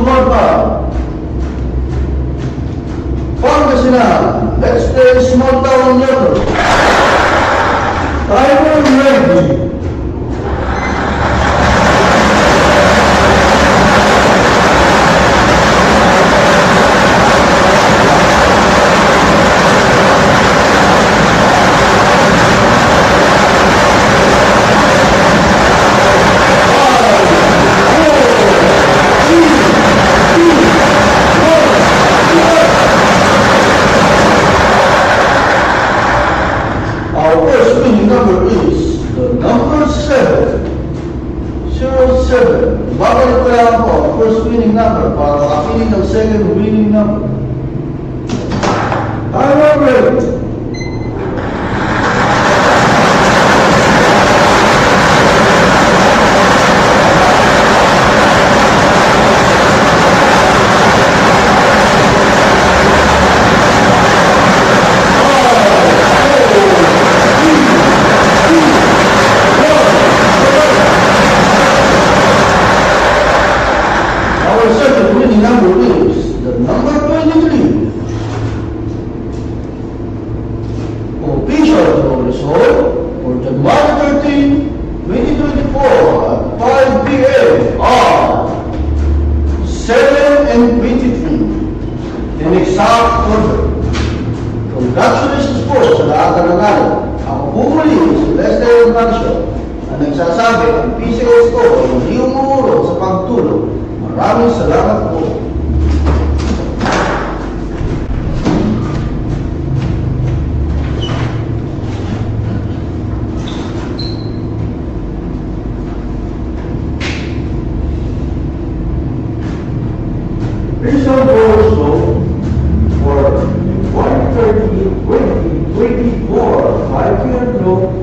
Normal. Pangasinan, let's play small town level. Timer ready. Our first winning number is the number 7. 07. Babalik ko lang po ang first winning number para makapiling ng second winning number. Timer ready. Our second winning number is the number 23. Official draw result for January 13, 2024 at 5 p.m. are 7 and 23 in exact order. Congratulations po sa lahat ng nanalo. Ako po muli si STL Pangasinan na nagsasabi ang PCS ko ay hindi umuuro sa pagtulong. Maraming salamat po. Result also for 1/30/2024 5-year draw